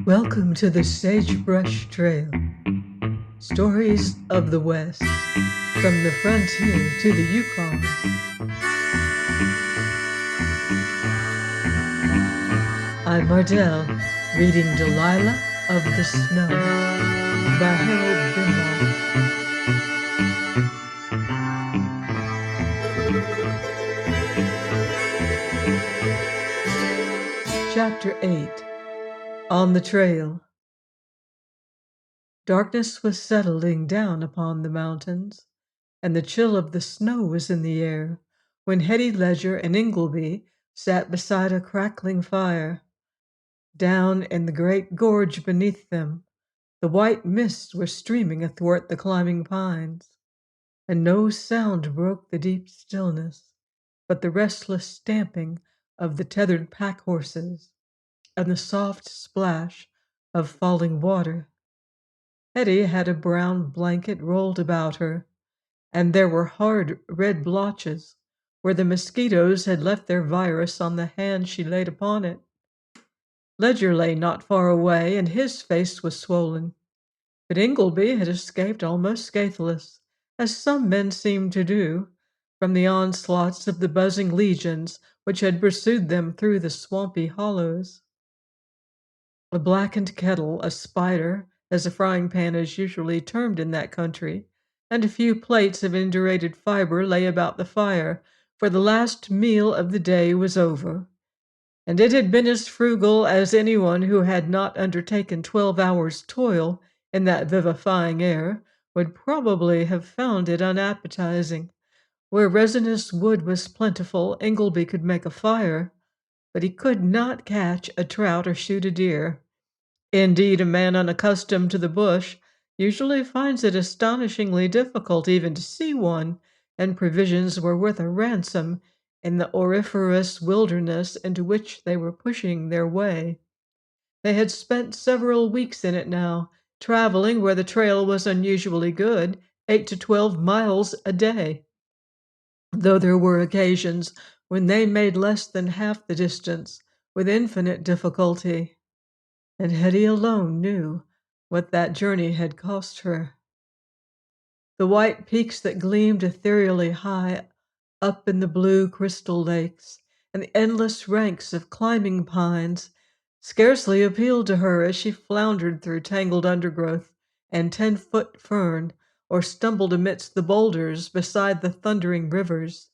Welcome to the Sagebrush Trail. Stories of the West, from the frontier to the Yukon. I'm Mardell, reading Delilah of the Snow by Harold Binlock. Chapter 8. On the Trail. Darkness was settling down upon the mountains, and the chill of the snow was in the air when Hetty Ledger and Ingleby sat beside a crackling fire. Down in the great gorge beneath them, the white mists were streaming athwart the climbing pines, and no sound broke the deep stillness but the restless stamping of the tethered pack horses and the soft splash of falling water. Hetty had a brown blanket rolled about her, and there were hard red blotches where the mosquitoes had left their virus on the hand she laid upon it. Ledger lay not far away, and his face was swollen, but Ingleby had escaped almost scatheless, as some men seemed to do, from the onslaughts of the buzzing legions which had pursued them through the swampy hollows. A blackened kettle, a spider, as a frying pan is usually termed in that country, and a few plates of indurated fiber lay about the fire, for the last meal of the day was over, and it had been as frugal as anyone who had not undertaken 12 hours' toil in that vivifying air would probably have found it unappetizing. Where resinous wood was plentiful, Ingleby could make a fire, but he could not catch a trout or shoot a deer. Indeed, a man unaccustomed to the bush usually finds it astonishingly difficult even to see one, and provisions were worth a ransom in the auriferous wilderness into which they were pushing their way. They had spent several weeks in it now, traveling where the trail was unusually good, 8 to 12 miles a day, though there were occasions when they made less than half the distance with infinite difficulty. And Hetty alone knew what that journey had cost her. The white peaks that gleamed ethereally high up in the blue crystal lakes, and the endless ranks of climbing pines scarcely appealed to her as she floundered through tangled undergrowth and 10-foot fern, or stumbled amidst the boulders beside the thundering rivers.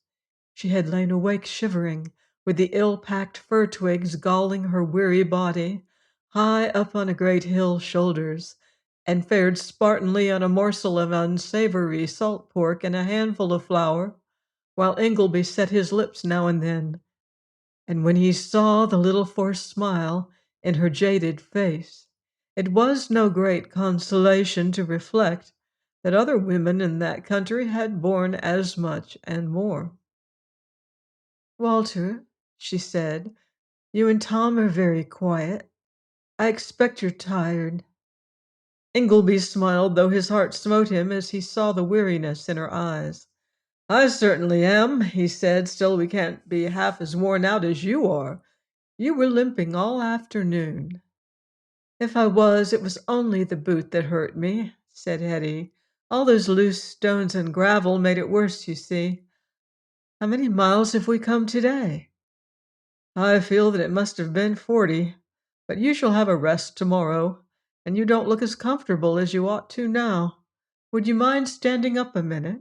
She had lain awake shivering, with the ill-packed fir twigs galling her weary body, high up on a great hill's shoulders, and fared Spartanly on a morsel of unsavory salt pork and a handful of flour, while Ingleby set his lips now and then, and when he saw the little forced smile in her jaded face, it was no great consolation to reflect that other women in that country had borne as much and more. "Walter," she said, "you and Tom are very quiet. I expect you're tired." Ingleby smiled, though his heart smote him as he saw the weariness in her eyes. "I certainly am," he said. "Still, we can't be half as worn out as you are. You were limping all afternoon." "If I was, it was only the boot that hurt me," said Hetty. "All those loose stones and gravel made it worse, you see. How many miles have we come today?" "I feel that it must have been 40, but you shall have a rest tomorrow, and you don't look as comfortable as you ought to now. Would you mind standing up a minute?"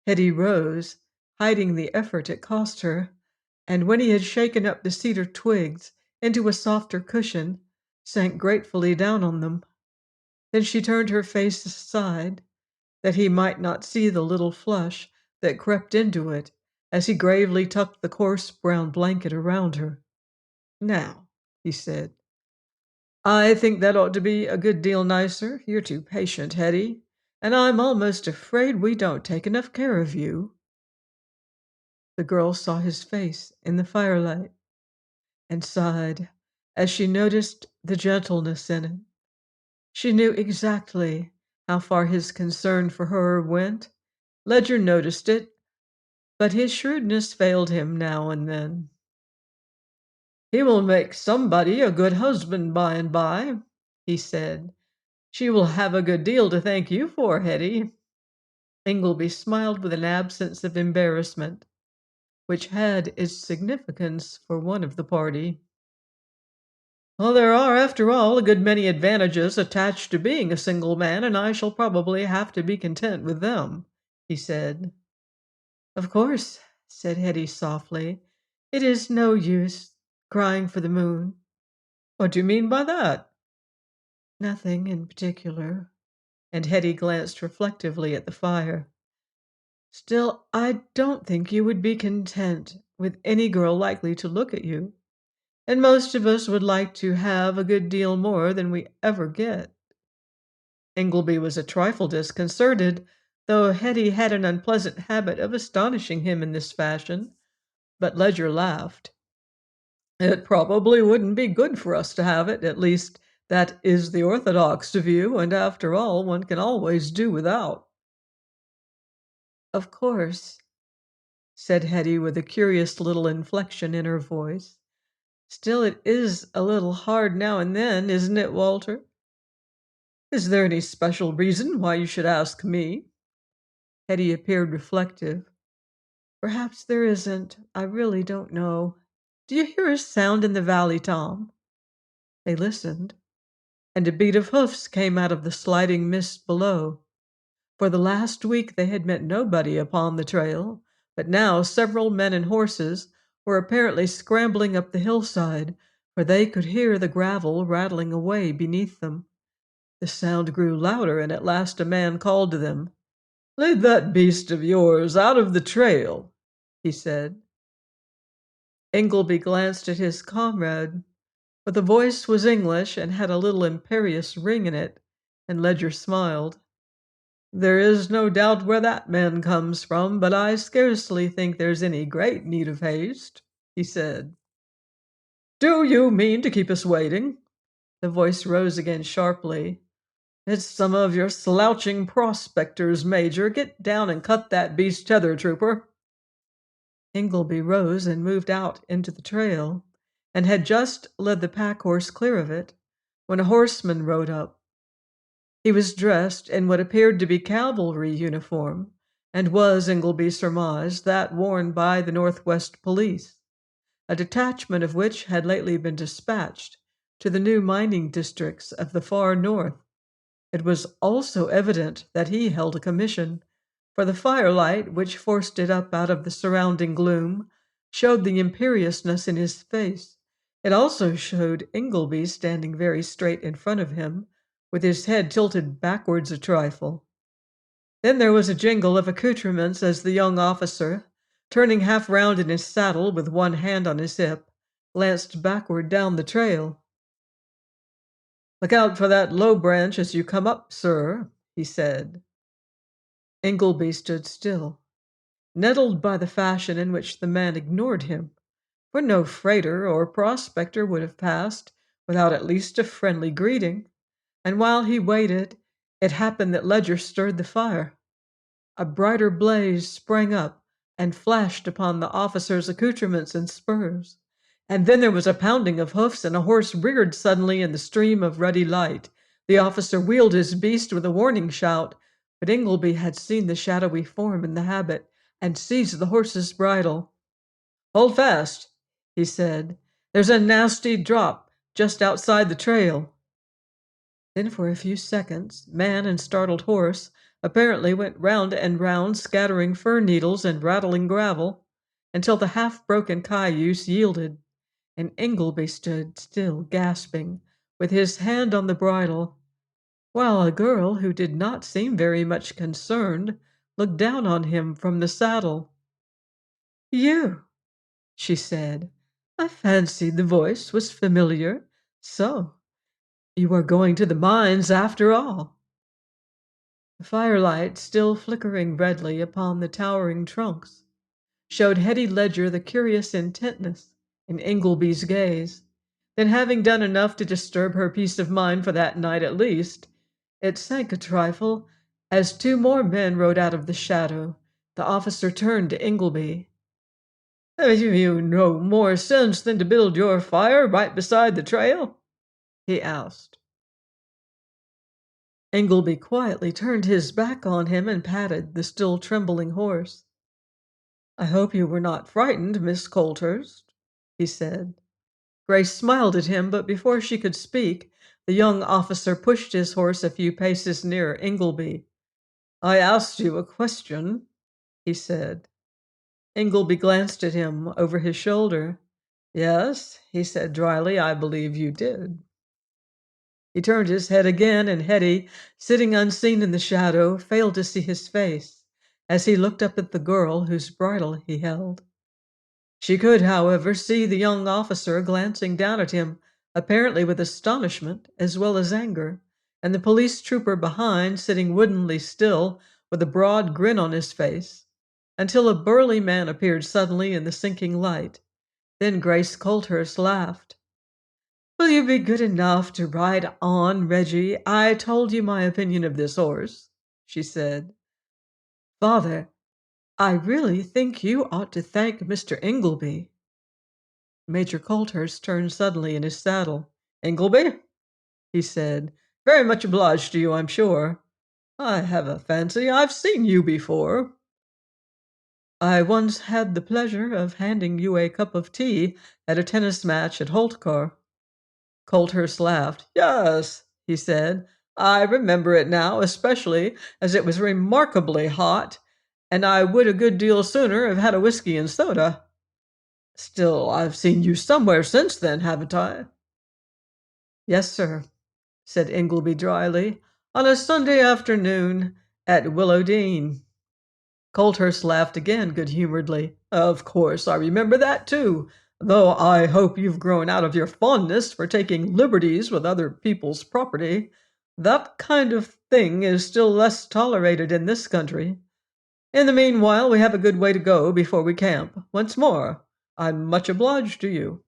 Hetty rose, hiding the effort it cost her, and when he had shaken up the cedar twigs into a softer cushion, sank gratefully down on them. Then she turned her face aside, that he might not see the little flush that crept into it as he gravely tucked the coarse brown blanket around her. "Now," he said, "I think that ought to be a good deal nicer. You're too patient, Hetty, and I'm almost afraid we don't take enough care of you." The girl saw his face in the firelight and sighed as she noticed the gentleness in it. She knew exactly how far his concern for her went. Ledger noticed it, but his shrewdness failed him now and then. "He will make somebody a good husband by and by," he said. "She will have a good deal to thank you for, Hetty." Ingleby smiled with an absence of embarrassment, which had its significance for one of the party. "Well, there are, after all, a good many advantages attached to being a single man, and I shall probably have to be content with them," he said. "Of course," said Hetty softly. "It is no use crying for the moon." "What do you mean by that?" "Nothing in particular," and Hetty glanced reflectively at the fire. "Still, I don't think you would be content with any girl likely to look at you, and most of us would like to have a good deal more than we ever get." Ingleby was a trifle disconcerted, though Hetty had an unpleasant habit of astonishing him in this fashion, but Ledger laughed. "It probably wouldn't be good for us to have it, at least that is the orthodox view, and after all, one can always do without." "Of course," said Hetty with a curious little inflection in her voice. "Still, it is a little hard now and then, isn't it, Walter?" "Is there any special reason why you should ask me?" Hetty appeared reflective. "Perhaps there isn't. I really don't know. Do you hear a sound in the valley, Tom?" They listened, and a beat of hoofs came out of the sliding mist below. For the last week they had met nobody upon the trail, but now several men and horses were apparently scrambling up the hillside, for they could hear the gravel rattling away beneath them. The sound grew louder, and at last a man called to them. "Lead that beast of yours out of the trail," he said. Ingleby glanced at his comrade, but the voice was English and had a little imperious ring in it, and Ledger smiled. "There is no doubt where that man comes from, but I scarcely think there's any great need of haste," he said. "Do you mean to keep us waiting?" The voice rose again sharply. "It's some of your slouching prospectors, Major. Get down and cut that beast's tether, trooper." Ingleby rose and moved out into the trail, and had just led the pack horse clear of it, when a horseman rode up. He was dressed in what appeared to be cavalry uniform, and was, Ingleby surmised, that worn by the Northwest Police, a detachment of which had lately been dispatched to the new mining districts of the far north. It was also evident that he held a commission, for the firelight, which forced it up out of the surrounding gloom, showed the imperiousness in his face. It also showed Ingleby standing very straight in front of him, with his head tilted backwards a trifle. Then there was a jingle of accoutrements as the young officer, turning half round in his saddle with one hand on his hip, glanced backward down the trail. "Look out for that low branch as you come up, sir," he said. Ingleby stood still, nettled by the fashion in which the man ignored him, for no freighter or prospector would have passed without at least a friendly greeting, and while he waited, it happened that Ledger stirred the fire. A brighter blaze sprang up and flashed upon the officer's accoutrements and spurs, and then there was a pounding of hoofs, and a horse reared suddenly in the stream of ruddy light. The officer wheeled his beast with a warning shout, but Ingleby had seen the shadowy form in the habit, and seized the horse's bridle. "Hold fast," he said. "There's a nasty drop just outside the trail." Then for a few seconds, man and startled horse apparently went round and round, scattering fir needles and rattling gravel, until the half-broken cayuse yielded, and Ingleby stood still gasping, with his hand on the bridle, while a girl, who did not seem very much concerned, looked down on him from the saddle. "You," she said. "I fancied the voice was familiar. So, you are going to the mines after all." The firelight, still flickering redly upon the towering trunks, showed Hetty Ledger the curious intentness in Ingleby's gaze. Then, having done enough to disturb her peace of mind for that night at least, it sank a trifle as two more men rode out of the shadow. The officer turned to Ingleby. Have you no more sense than to build your fire right beside the trail?" he asked. Ingleby quietly turned his back on him and patted the still trembling horse. "I hope you were not frightened, Miss Colthurst," he said. Grace smiled at him, but before she could speak, the young officer pushed his horse a few paces nearer Ingleby. "I asked you a question," he said. Ingleby glanced at him over his shoulder. "Yes," he said dryly, "I believe you did." He turned his head again, and Hetty, sitting unseen in the shadow, failed to see his face as he looked up at the girl whose bridle he held. She could, however, see the young officer glancing down at him, apparently with astonishment as well as anger, and the police trooper behind sitting woodenly still with a broad grin on his face, until a burly man appeared suddenly in the sinking light. Then Grace Colthurst laughed. "Will you be good enough to ride on, Reggie? I told you my opinion of this horse," she said. "Father, I really think you ought to thank Mr. Ingleby." Major Colthurst turned suddenly in his saddle. "Ingleby?" he said. "Very much obliged to you, I'm sure. I have a fancy I've seen you before." "I once had the pleasure of handing you a cup of tea at a tennis match at Holtcar." Colthurst laughed. "Yes," he said. "I remember it now, especially as it was remarkably hot, and I would a good deal sooner have had a whiskey and soda. Still, I've seen you somewhere since then, haven't I?" "Yes, sir," said Ingleby dryly, "on a Sunday afternoon at Willowdene." Colthurst laughed again good humoredly. "Of course, I remember that too, though I hope you've grown out of your fondness for taking liberties with other people's property. That kind of thing is still less tolerated in this country. In the meanwhile, we have a good way to go before we camp. Once more, I'm much obliged to you."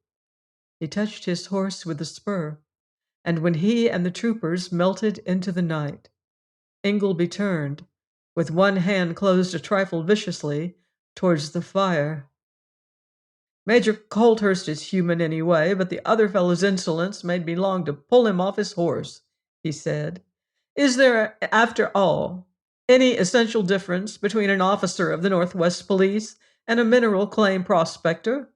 He touched his horse with the spur, and when he and the troopers melted into the night, Ingleby turned, with one hand closed a trifle viciously, towards the fire. "Major Colthurst is human anyway, but the other fellow's insolence made me long to pull him off his horse," he said. "Is there, after all, any essential difference between an officer of the Northwest Police and a mineral claim prospector?"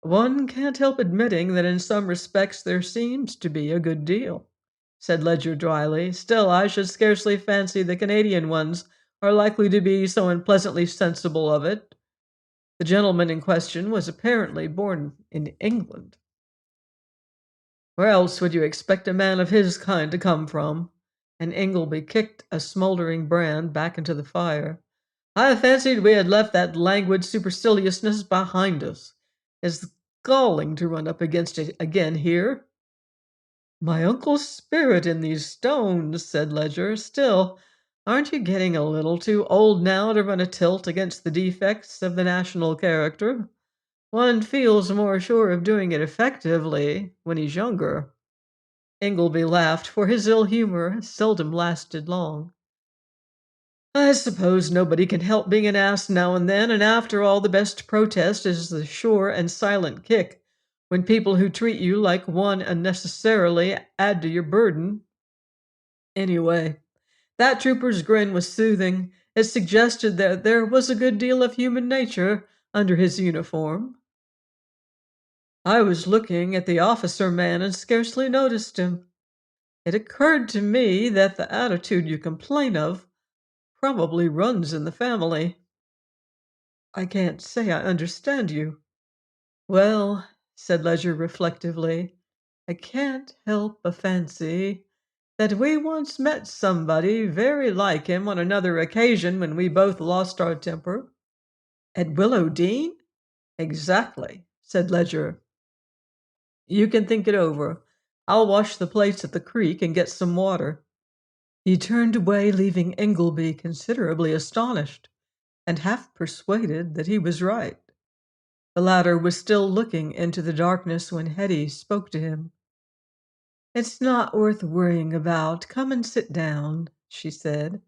"One can't help admitting that in some respects there seems to be a good deal," said Ledger dryly. "Still, I should scarcely fancy the Canadian ones are likely to be so unpleasantly sensible of it. The gentleman in question was apparently born in England." "Where else would you expect a man of his kind to come from?" And Ingleby kicked a smoldering brand back into the fire. "I fancied we had left that languid superciliousness behind us. It's galling to run up against it again here." "My uncle's spirit in these stones," said Ledger. "Still, aren't you getting a little too old now to run a tilt against the defects of the national character? One feels more sure of doing it effectively when he's younger." Ingleby laughed, for his ill humor seldom lasted long. "I suppose nobody can help being an ass now and then, and after all, the best protest is the sure and silent kick, when people who treat you like one unnecessarily add to your burden. Anyway, that trooper's grin was soothing. It suggested that there was a good deal of human nature under his uniform. I was looking at the officer man and scarcely noticed him. It occurred to me that the attitude you complain of probably runs in the family." "I can't say I understand you." "Well," said Ledger reflectively, "I can't help a fancy that we once met somebody very like him on another occasion when we both lost our temper." "At Willowdene?" "Exactly," said Ledger. "You can think it over. I'll wash the plates at the creek and get some water." He turned away, leaving Ingleby considerably astonished and half persuaded that he was right. The latter was still looking into the darkness when Hetty spoke to him. "It's not worth worrying about. Come and sit down," she said.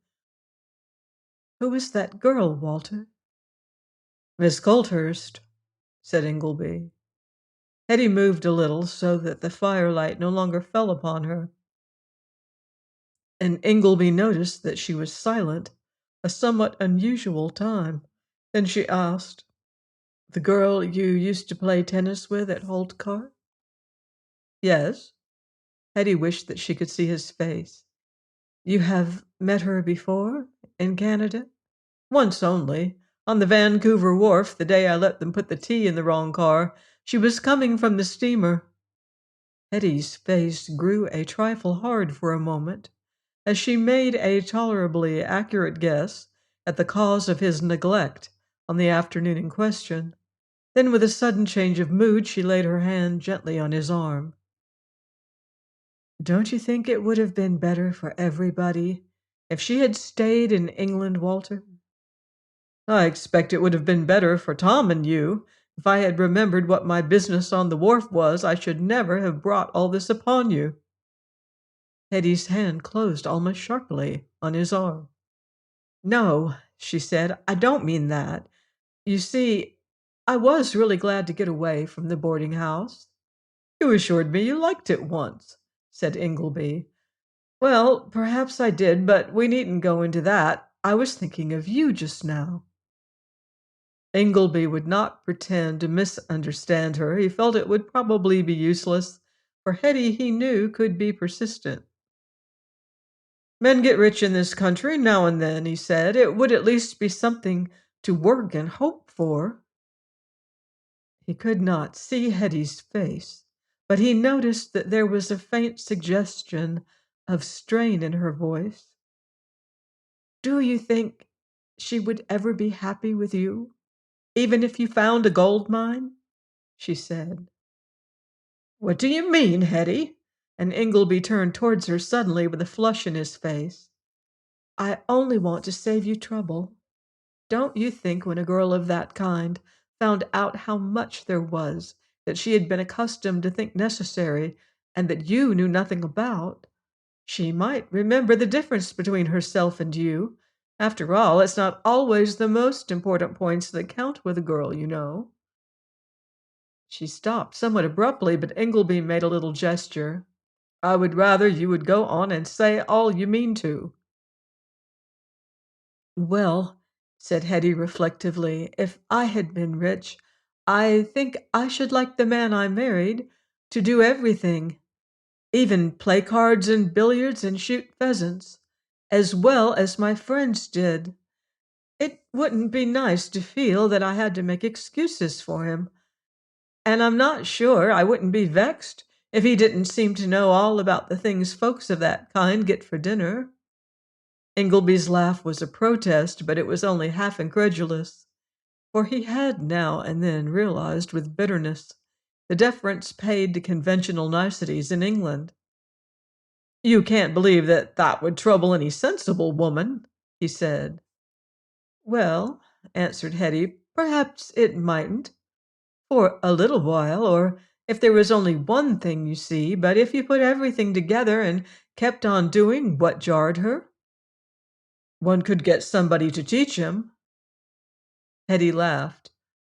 "Who is that girl, Walter?" "Miss Colthurst," said Ingleby. Hetty moved a little so that the firelight no longer fell upon her, and Ingleby noticed that she was silent a somewhat unusual time. Then she asked, "The girl you used to play tennis with at Holtcar?" "Yes." Hetty wished that she could see his face. "You have met her before, in Canada?" "Once only. On the Vancouver wharf, the day I let them put the tea in the wrong car. She was coming from the steamer." Hetty's face grew a trifle hard for a moment, as she made a tolerably accurate guess at the cause of his neglect on the afternoon in question. Then, with a sudden change of mood, she laid her hand gently on his arm. "Don't you think it would have been better for everybody if she had stayed in England, Walter?" "I expect it would have been better for Tom and you. If I had remembered what my business on the wharf was, I should never have brought all this upon you." Hetty's hand closed almost sharply on his arm. "No," she said, "I don't mean that. You see, I was really glad to get away from the boarding house." "You assured me you liked it once," said Ingleby. "Well, perhaps I did, but we needn't go into that. I was thinking of you just now." Ingleby would not pretend to misunderstand her. He felt it would probably be useless, for Hetty, he knew, could be persistent. "Men get rich in this country now and then," he said. "It would at least be something to work and hope for." He could not see Hetty's face, but he noticed that there was a faint suggestion of strain in her voice. "Do you think she would ever be happy with you, even if you found a gold mine?" she said. "What do you mean, Hetty?" And Ingleby turned towards her suddenly with a flush in his face. "I only want to save you trouble. Don't you think when a girl of that kind found out how much there was that she had been accustomed to think necessary and that you knew nothing about, she might remember the difference between herself and you? After all, it's not always the most important points that count with a girl, you know." She stopped somewhat abruptly, but Ingleby made a little gesture. "I would rather you would go on and say all you mean to." "Well," said Hetty reflectively, "if I had been rich, I think I should like the man I married to do everything, even play cards and billiards and shoot pheasants, as well as my friends did. It wouldn't be nice to feel that I had to make excuses for him, and I'm not sure I wouldn't be vexed if he didn't seem to know all about the things folks of that kind get for dinner." Ingleby's laugh was a protest, but it was only half incredulous, for he had now and then realized with bitterness the deference paid to conventional niceties in England. "You can't believe that that would trouble any sensible woman," he said. "Well," answered Hetty, "perhaps it mightn't, for a little while, or if there was only one thing, you see, but if you put everything together and kept on doing what jarred her, one could get somebody to teach him." Hetty laughed.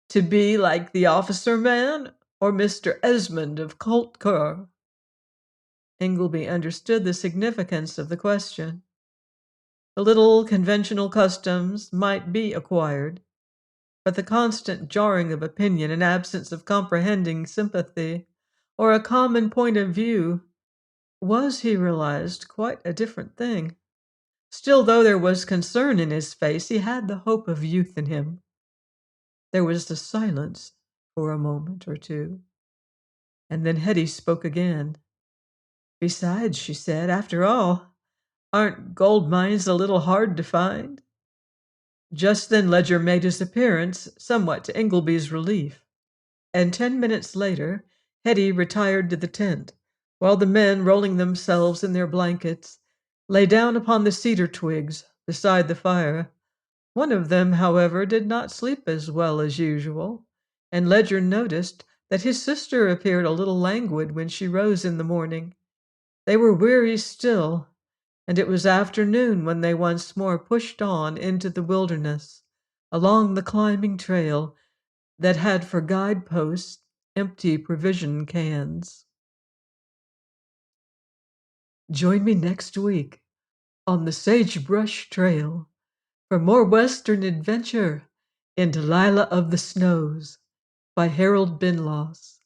"To be like the officer man or Mr. Esmond of Coltcar?" Ingleby understood the significance of the question. The little conventional customs might be acquired, but the constant jarring of opinion and absence of comprehending sympathy or a common point of view was, he realized, quite a different thing. Still, though there was concern in his face, he had the hope of youth in him. There was a silence for a moment or two, and then Hetty spoke again. "Besides," she said, "after all, aren't gold mines a little hard to find?" Just then Ledger made his appearance, somewhat to Ingleby's relief, and 10 minutes later Hetty retired to the tent, while the men, rolling themselves in their blankets, lay down upon the cedar twigs beside the fire. One of them, however, did not sleep as well as usual, and Ledger noticed that his sister appeared a little languid when she rose in the morning. They were weary still, and it was afternoon when they once more pushed on into the wilderness, along the climbing trail that had for guideposts empty provision cans. Join me next week on the Sagebrush Trail for more Western adventure in Delilah of the Snows by Harold Binloss.